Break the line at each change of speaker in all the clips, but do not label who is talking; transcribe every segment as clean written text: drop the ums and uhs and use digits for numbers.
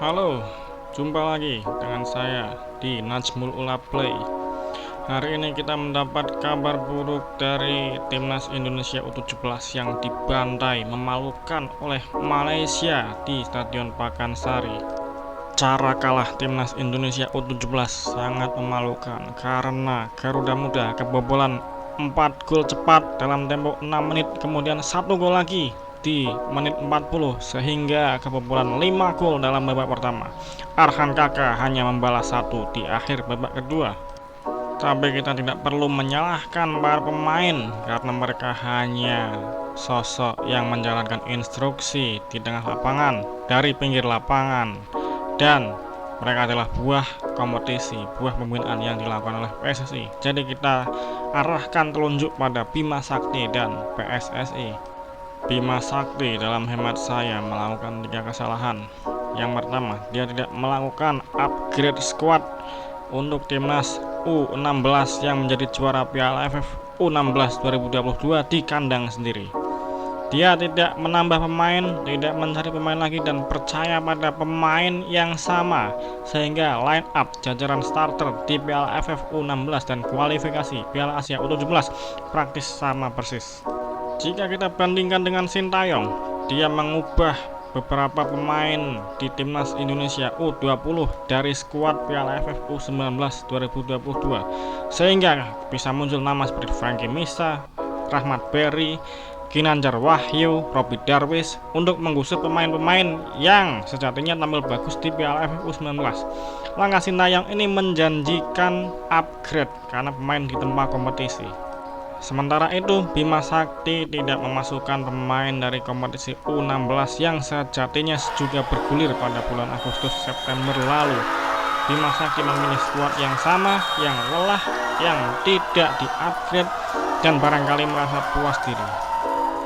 Halo, jumpa lagi dengan saya di Najmul Ula Play. Hari ini kita mendapat kabar buruk dari timnas Indonesia U17 yang dibantai memalukan oleh Malaysia di Stadion Pakansari. Cara kalah timnas Indonesia U17 sangat memalukan karena Garuda Muda kebobolan 4 gol cepat dalam tempo 6 menit, kemudian 1 gol lagi di menit 40 sehingga kebobolan 5 gol dalam babak pertama. Arhan Kakak hanya membalas 1 di akhir babak kedua. Tapi kita tidak perlu menyalahkan para pemain karena mereka hanya sosok yang menjalankan instruksi di tengah lapangan dari pinggir lapangan, dan mereka adalah buah kompetisi, buah pembinaan yang dilakukan oleh PSSI. Jadi kita arahkan telunjuk pada Bima Sakti dan PSSI. Bima Sakti dalam hemat saya melakukan 3 kesalahan. Yang pertama, dia tidak melakukan upgrade squad untuk timnas U16 yang menjadi juara Piala AFF U16 2022 di kandang sendiri. Dia tidak menambah pemain, tidak mencari pemain lagi, dan percaya pada pemain yang sama, sehingga line up jajaran starter di Piala AFF U16 dan kualifikasi Piala Asia U17 praktis sama persis. Jika kita bandingkan dengan Sintayong, dia mengubah beberapa pemain di timnas Indonesia U20 dari skuad Piala AFF U19 2022 sehingga bisa muncul nama seperti Frankie Misa, Rahmat Berry, Ginanjar Wahyu, Robby Darwis untuk menggusur pemain-pemain yang sejatinya tampil bagus di Piala AFF U19. Langkah Sintayong ini menjanjikan upgrade karena pemain di tempat kompetisi. Sementara itu, Bima Sakti tidak memasukkan pemain dari kompetisi U16 yang sejatinya juga bergulir pada bulan Agustus September lalu. Bima Sakti memilih skuad yang sama, yang lelah, yang tidak di-upgrade, dan barangkali merasa puas diri.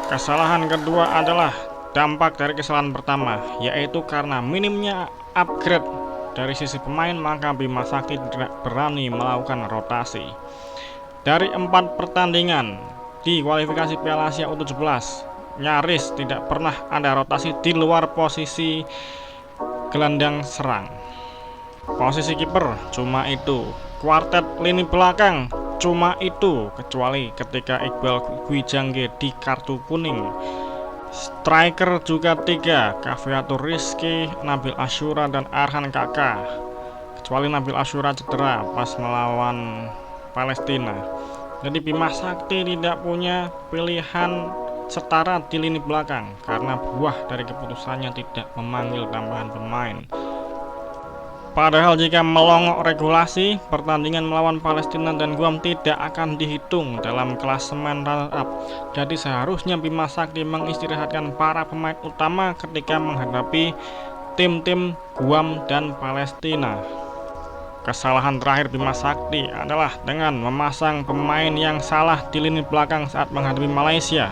Kesalahan kedua adalah dampak dari kesalahan pertama, yaitu karena minimnya upgrade dari sisi pemain, maka Bima Sakti tidak berani melakukan rotasi. Dari 4 pertandingan di kualifikasi Piala Asia U17, nyaris tidak pernah ada rotasi di luar posisi gelandang serang. Posisi kiper cuma itu, kuartet lini belakang cuma itu, kecuali ketika Iqbal Gwijangge di kartu kuning. Striker juga 3, Caviatur Rizky, Nabil Asyura, dan Arhan Kakak, kecuali Nabil Asyura cedera pas melawan Palestina. Jadi Bima Sakti tidak punya pilihan setara di lini belakang karena buah dari keputusannya tidak memanggil tambahan pemain. Padahal jika melongok regulasi, pertandingan melawan Palestina dan Guam tidak akan dihitung dalam klasemen runner-up. Jadi seharusnya Bima Sakti mengistirahatkan para pemain utama ketika menghadapi tim-tim Guam dan Palestina. Kesalahan terakhir Bima Sakti adalah dengan memasang pemain yang salah di lini belakang saat menghadapi Malaysia.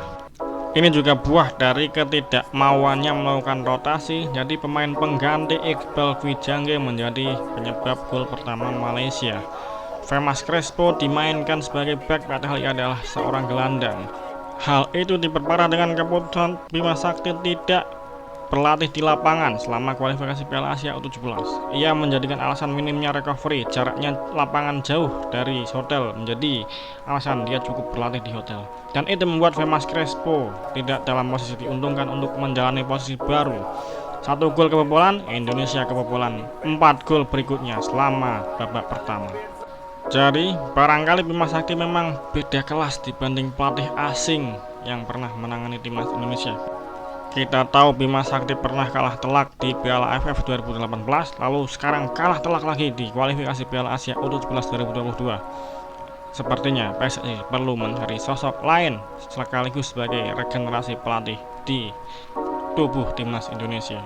Ini juga buah dari ketidakmauannya melakukan rotasi, jadi pemain pengganti Iqbal Gwijangge menjadi penyebab gol pertama Malaysia. Femas Crespo dimainkan sebagai back padahal ia adalah seorang gelandang. Hal itu diperparah dengan keputusan Bima Sakti tidak berlatih di lapangan selama kualifikasi Piala Asia U17. Ia menjadikan alasan minimnya recovery, jaraknya lapangan jauh dari hotel, menjadi alasan dia cukup berlatih di hotel. Dan itu membuat Femas Crespo tidak dalam posisi diuntungkan untuk menjalani posisi baru. 1 gol kebobolan, Indonesia kebobolan 4 gol berikutnya selama babak pertama. Jadi barangkali Bima Sakti memang beda kelas dibanding pelatih asing yang pernah menangani timnas Indonesia. Kita tahu Bima Sakti pernah kalah telak di Piala AFF 2018, lalu sekarang kalah telak lagi di kualifikasi Piala Asia U17 2022. Sepertinya PSSI perlu mencari sosok lain sekaligus sebagai regenerasi pelatih di tubuh timnas Indonesia.